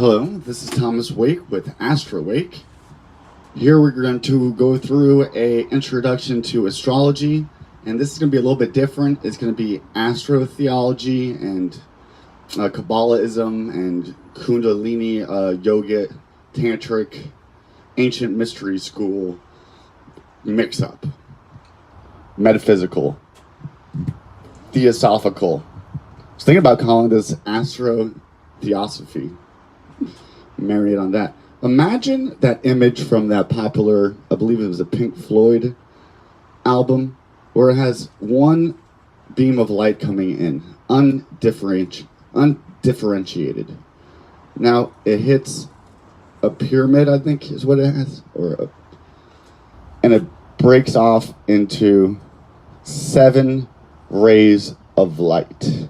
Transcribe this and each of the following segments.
Hello, this is Thomas Wake with AstroWake. Here we're going to go through a introduction to astrology, and this is going to be a little bit different. It's going to be Astrotheology and Kabbalahism and Kundalini yoga, tantric, ancient mystery school mix-up, metaphysical, theosophical. I was thinking about calling this Astrotheosophy. Marinate on that. Imagine that image from that popular, I believe it was a Pink Floyd album, where it has one beam of light coming in, undifferentiated. Now it hits a pyramid, I think is what it has, and it breaks off into 7 rays of light.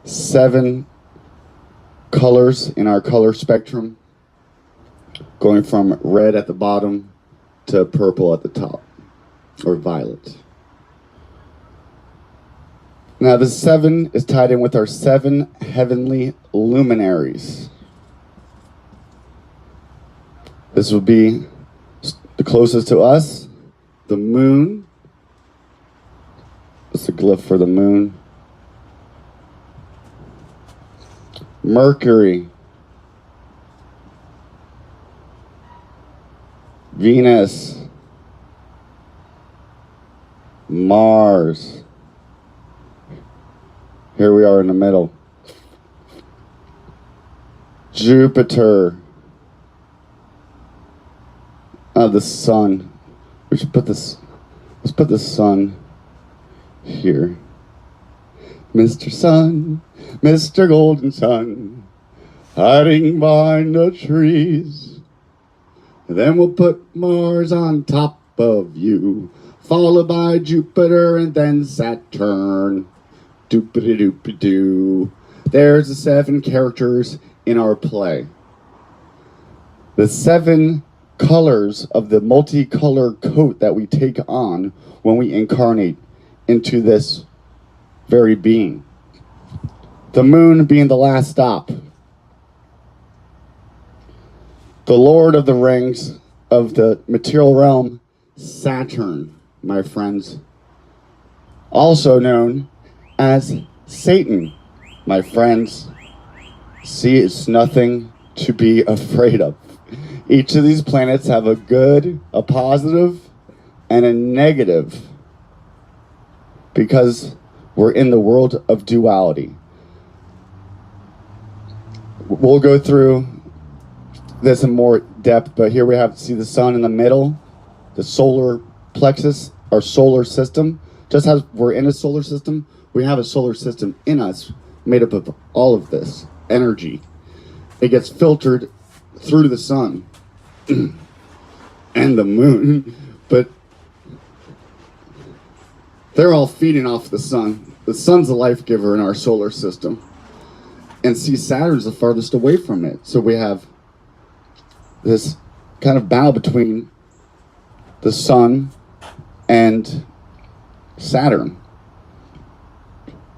7 colors in our color spectrum, going from red at the bottom to purple at the top, or violet. Now the 7 is tied in with our 7 heavenly luminaries. This would be the closest to us, the moon. It's a glyph for the moon. Mercury, Venus, Mars. Here we are in the middle. Jupiter. The sun. We should put this. Let's put the sun here. Mr. Sun, Mr. Golden Sun, hiding behind the trees. Then we'll put Mars on top of you, followed by Jupiter and then Saturn. Doopity-doopity-doo. There's the 7 characters in our play. The 7 colors of the multicolor coat that we take on when we incarnate into this very being. The moon being the last stop. The Lord of the Rings of the material realm, Saturn, my friends. Also known as Satan, my friends. See, it's nothing to be afraid of. Each of these planets have a good, a positive, and a negative, because we're in the world of duality. We'll go through this in more depth, but here we have, see the sun in the middle, the solar plexus, our solar system. Just as we're in a solar system, we have a solar system in us made up of all of this energy. It gets filtered through the sun and the moon, but they're all feeding off the sun. The sun's the life giver in our solar system. And see, Saturn's the farthest away from it. So we have this kind of battle between the sun and Saturn.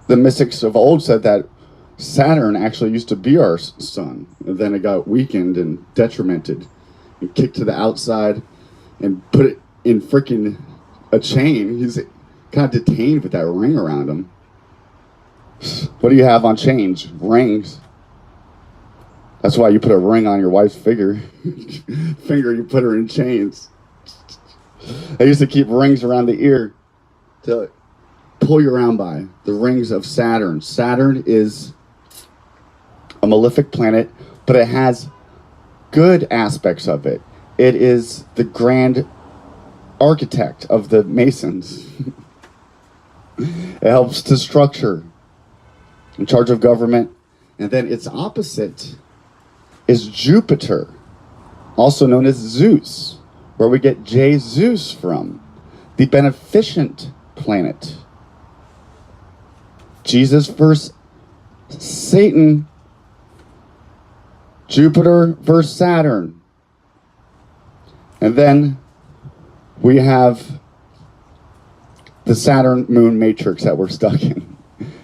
The mystics of old said that Saturn actually used to be our sun. And then it got weakened and detrimented and kicked to the outside and put it in freaking a chain. He's kind of detained with that ring around him. What do you have on chains? Rings. That's why you put a ring on your wife's finger. You put her in chains. I used to keep rings around the ear to pull you around by. The rings of Saturn. Saturn is a malefic planet, but it has good aspects of it. It is the grand architect of the Masons. It helps to structure, in charge of government. And then its opposite is Jupiter, also known as Zeus, where we get Jesus from, the beneficent planet. Jesus versus Satan, Jupiter versus Saturn. And then we have the Saturn moon matrix that we're stuck in.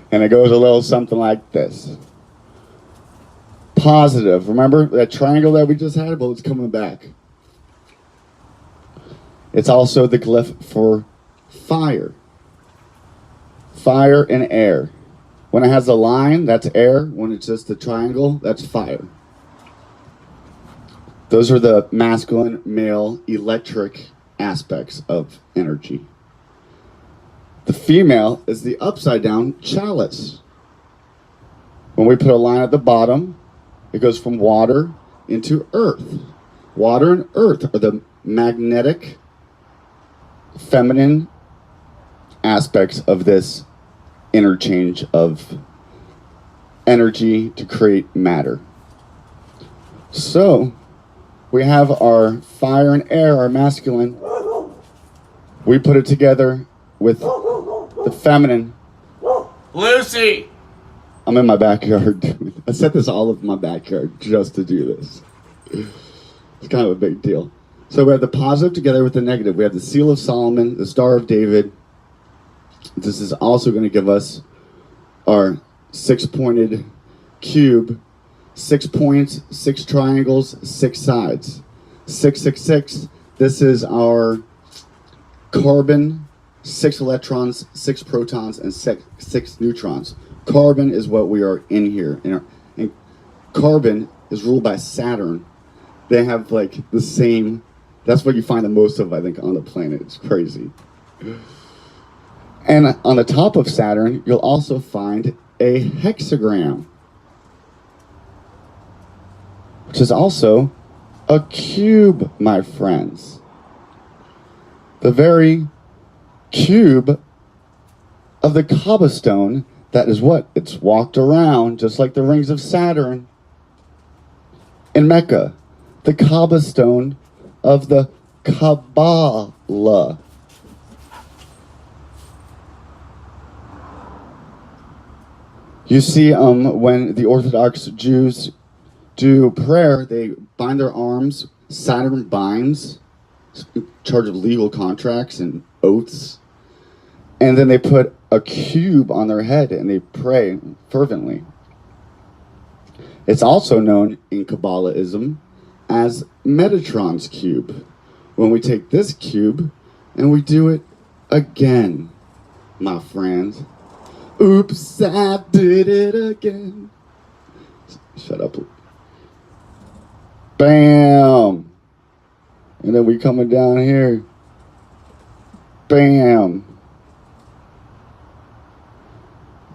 And it goes a little something like this. positive. Remember that triangle that we just had? Well, it's coming back. It's also the glyph for fire. Fire and air. When it has a line, that's air. When it's just a triangle, that's fire. Those are the masculine, male, electric aspects of energy. The female is the upside down chalice. When we put a line at the bottom, it goes from water into earth. Water and earth are the magnetic, feminine aspects of this interchange of energy to create matter. So, we have our fire and air, our masculine. We put it together with the feminine. Lucy! I'm in my backyard. I set this all up in my backyard just to do this. It's kind of a big deal. So we have the positive together with the negative. We have the Seal of Solomon, the Star of David. This is also going to give us our 6-pointed cube. 6 points, 6 triangles, 6 sides. 666, this is our carbon, 6 electrons, 6 protons, and 6 neutrons. Carbon is what we are in here. And carbon is ruled by Saturn. They have like the same, that's what you find the most of, I think, on the planet. It's crazy. And on the top of Saturn, you'll also find a hexagram, which is also a cube, my friends. The very cube of the cobblestone that is what? It's walked around, just like the rings of Saturn in Mecca. The cobblestone of the Kabbalah. You see, when the Orthodox Jews do prayer, they bind their arms. Saturn binds, in charge of legal contracts and oaths. And then they put a cube on their head and they pray fervently. It's also known in Kabbalahism as Metatron's cube. When we take this cube and we do it again, my friends. Oops, I did it again. Shut up. Bam. And then we coming down here. Bam.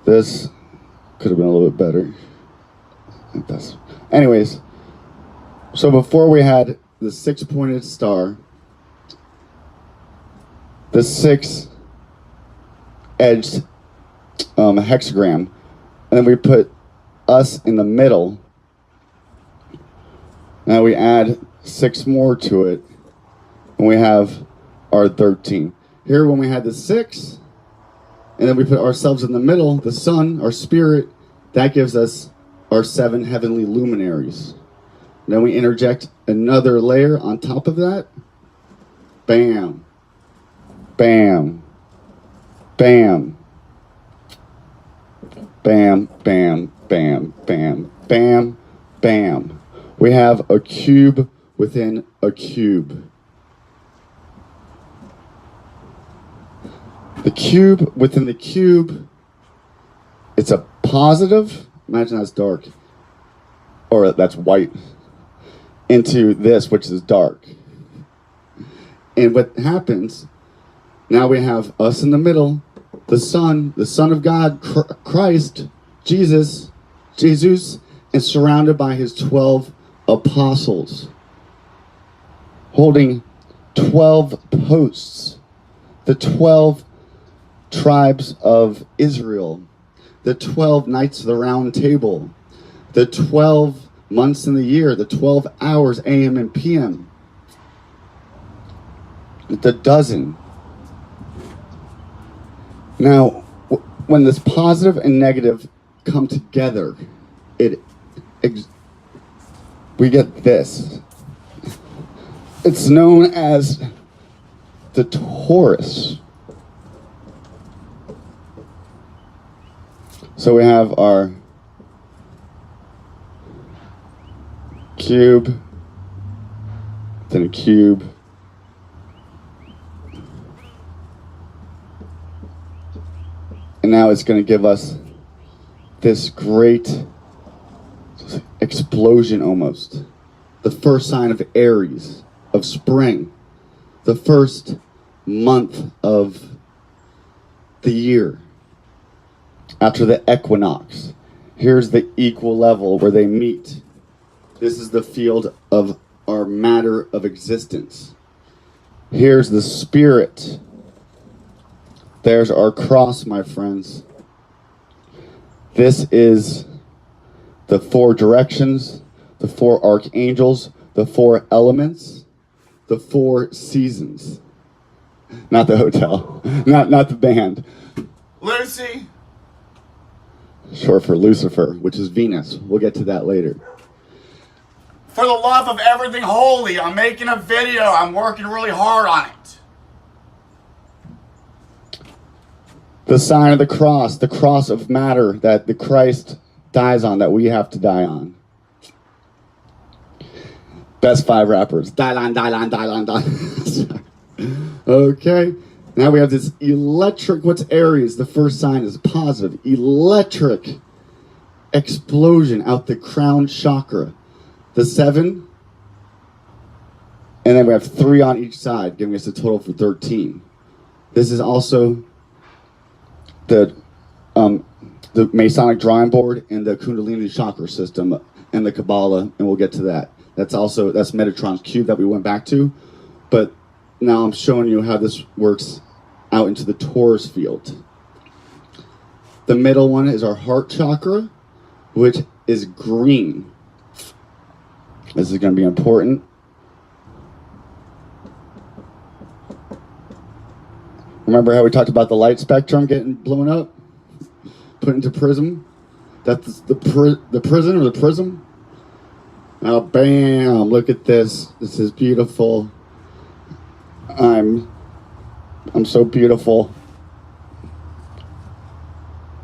This could have been a little bit better. Anyways, so before we had the 6-pointed star, the 6-edged hexagram, and then we put us in the middle. Now we add 6 more to it, and we have our 13. Here, when we had the 6, and then we put ourselves in the middle, the sun, our spirit, that gives us our 7 heavenly luminaries. Then we interject another layer on top of that. Bam. Bam. Bam. Bam, bam, bam, bam, bam, bam. We have a cube within a cube. The cube within the cube, it's a positive, imagine that's dark, or that's white, into this, which is dark. And what happens, now we have us in the middle, the Son of God, Christ, Jesus, and surrounded by his 12 apostles, holding 12 posts, the 12 tribes of Israel, the 12 Knights of the Round Table, the 12 months in the year, the 12 hours, AM and PM, the dozen. Now, when this positive and negative come together, we get this. It's known as the Taurus. So we have our cube, then a cube, and now it's going to give us this great explosion almost. The first sign of Aries, of spring, the first month of the year after the equinox. Here's the equal level where they meet. This is the field of our matter of existence. Here's the spirit. There's our cross, my friends. This is the 4 directions, the 4 archangels, the 4 elements, the 4 seasons. Not the hotel, not the band. Lucy. Short for Lucifer, which is Venus. We'll get to that later. For the love of everything holy, I'm making a video. I'm working really hard on it. The sign of the cross of matter that the Christ dies on, that we have to die on. Best 5 rappers. Dylan. Okay. Now we have this electric, what's Aries? The first sign is positive. Electric explosion out the crown chakra. The 7. And then we have 3 on each side, giving us a total for 13. This is also the Masonic drawing board and the Kundalini chakra system and the Kabbalah, and we'll get to that. That's Metatron's cube that we went back to. But now I'm showing you how this works out into the Taurus field. The middle one is our heart chakra, which is green. This is going to be important. Remember how we talked about the light spectrum getting blown up? Put into prism? That's the prison or the prism? Now, bam, look at this. This is beautiful. I'm so beautiful.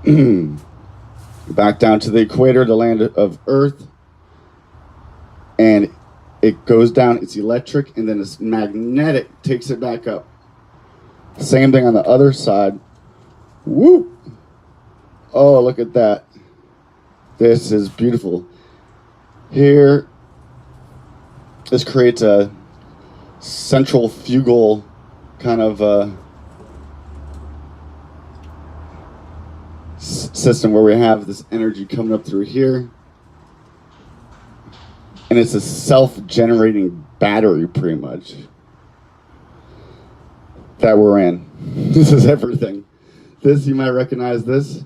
Back down to the equator, the land of Earth. And it goes down, it's electric, and then it's magnetic, takes it back up. Same thing on the other side. Woo! Oh, look at that. This is beautiful. Here, this creates a centrifugal kind of system where we have this energy coming up through here. And it's a self-generating battery, pretty much, that we're in. This is everything. This, you might recognize this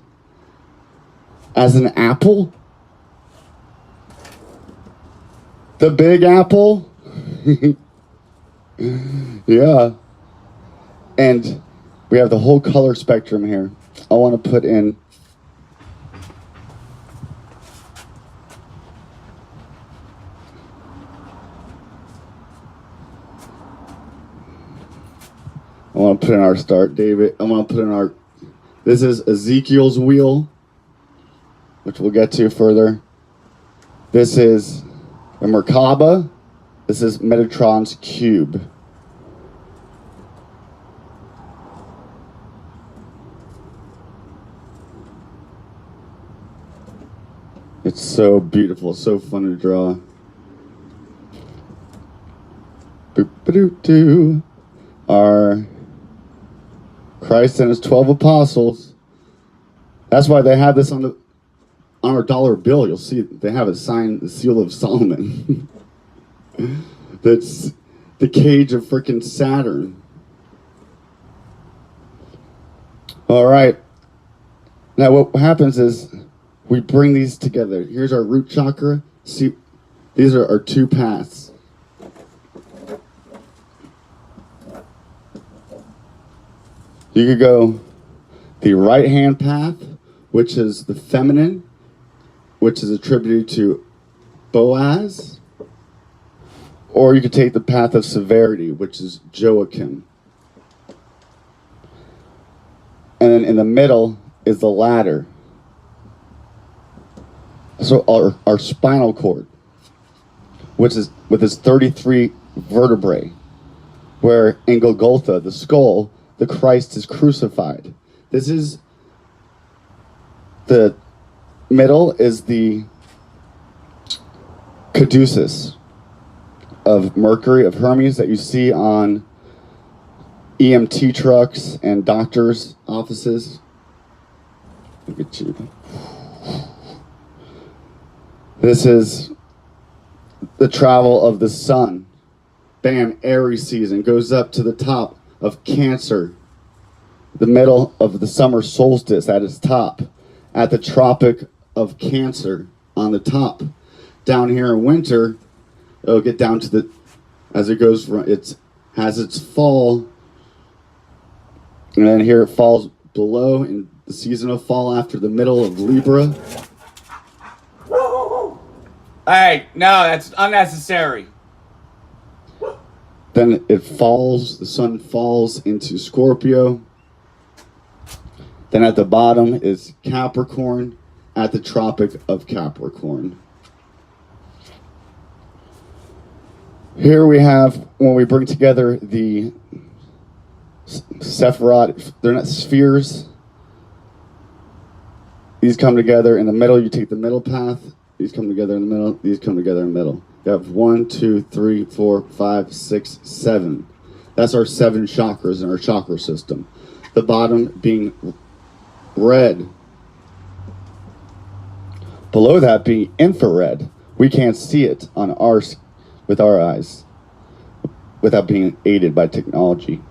as an apple. The big apple. Yeah. And we have the whole color spectrum here. I want to put in our start, David. I want to put in our, this is Ezekiel's wheel, which we'll get to further. This is a Merkaba. This is Metatron's cube. It's so beautiful, so fun to draw. Boop-a-doo-doo. Our Christ and his 12 apostles. That's why they have this on our dollar bill. You'll see they have it signed, the seal of Solomon. That's the cage of frickin' Saturn. All right. Now what happens is we bring these together. Here's our root chakra. See, these are our 2 paths. You could go the right-hand path, which is the feminine, which is attributed to Boaz. Or you could take the path of severity, which is Joachim. And then in the middle is the ladder. So our spinal cord. which is with its 33 vertebrae, where in Golgotha, the skull, the Christ is crucified. This is the middle is the caduceus of Mercury, of Hermes, that you see on EMT trucks and doctors' offices. Look at you. This is the travel of the sun. Bam, Aries season goes up to the top of Cancer, the middle of the summer solstice at its top, at the Tropic of Cancer on the top. Down here in winter, it'll get down to the, as it goes, it has its fall, and then here it falls below in the season of fall after the middle of Libra. Hey, no, that's unnecessary. Then it falls, the sun falls into Scorpio. Then at the bottom is Capricorn at the Tropic of Capricorn. Here we have, when we bring together the Sephiroth, they're not spheres. These come together in the middle. You take the middle path. These come together in the middle. These come together in the middle. You have 1, 2, 3, 4, 5, 6, 7. That's our 7 chakras in our chakra system. The bottom being red. Below that being infrared. We can't see it on ours with our eyes without being aided by technology.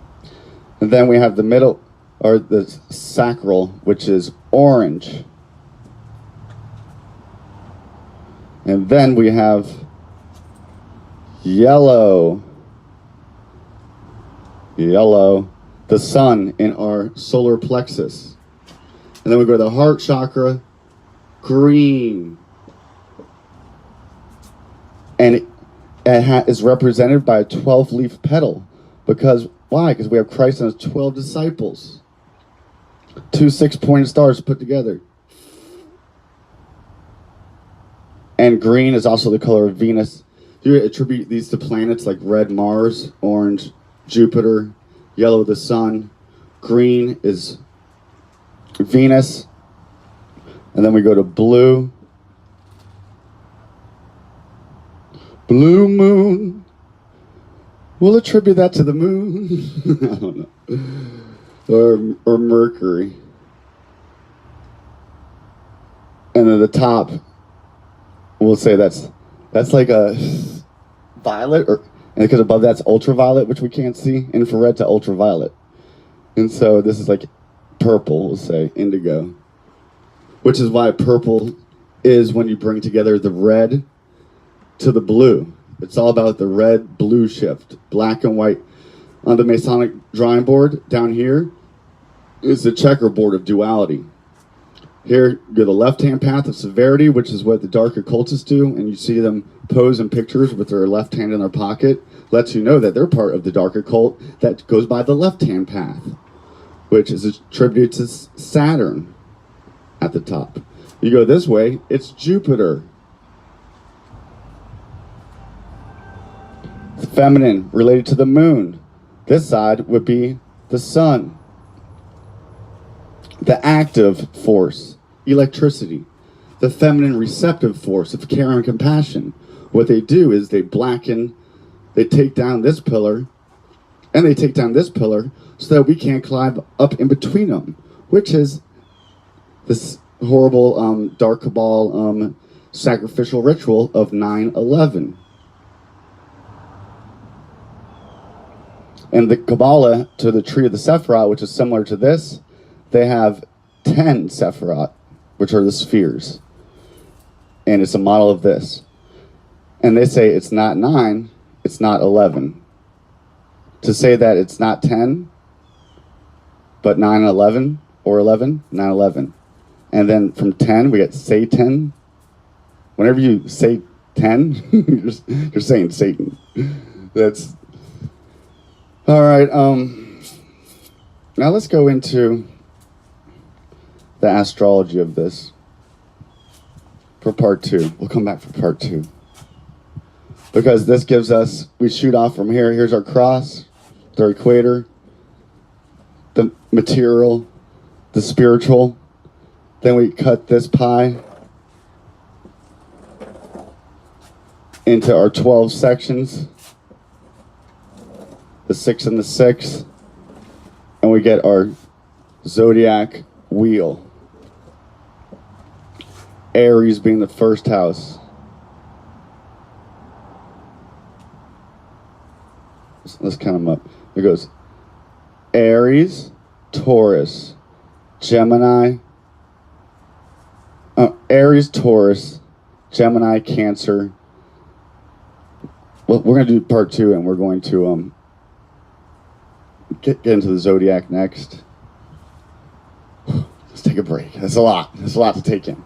And then we have the middle, or the sacral, which is orange. And then we have yellow, the sun in our solar plexus. And then we go to the heart chakra, green. And it is represented by a 12-leaf petal. Because, why? Because we have Christ and his 12 disciples. 2 6-pointed stars put together. And green is also the color of Venus. You attribute these to planets like red Mars, orange Jupiter, yellow the sun. Green is Venus. And then we go to blue. Blue moon. We'll attribute that to the moon. I don't know. Or Mercury. And then the top, we'll say that's like a violet, and because above that's ultraviolet, which we can't see, infrared to ultraviolet. And so this is like purple, we'll say, indigo. Which is why purple is when you bring together the red to the blue. It's all about the red-blue shift, black and white. On the Masonic drawing board, down here, is the checkerboard of duality. Here, you go the left-hand path of severity, which is what the dark occultists do, and you see them pose in pictures with their left hand in their pocket. Lets you know that they're part of the dark occult that goes by the left-hand path, which is attributed to Saturn at the top. You go this way, it's Jupiter. Feminine, related to the moon. This side would be the sun. The active force, electricity. The feminine receptive force of care and compassion. What they do is they blacken, they take down this pillar, and they take down this pillar so that we can't climb up in between them, which is this horrible dark cabal sacrificial ritual of 9/11. And the Kabbalah, to the tree of the Sephiroth, which is similar to this, they have 10 Sephiroth, which are the spheres. And it's a model of this. And they say it's not 9, it's not 11. To say that it's not 10, but 9 and 11, or 11, 9, 11. And then from 10, we get Satan. Whenever you say 10, you're saying Satan. That's... All right, now let's go into the astrology of this for part 2. We'll come back for part 2. because this gives us, we shoot off from here. Here's our cross, the equator, the material, the spiritual. Then we cut this pie into our 12 sections, the 6 and the 6, and we get our zodiac wheel. Aries being the first house. Let's count them up. It goes Aries, Taurus, Gemini, Aries, Taurus, Gemini, Cancer. Well, we're going to do part 2, and we're going to get into the zodiac next. Let's take a break. That's a lot. That's a lot to take in.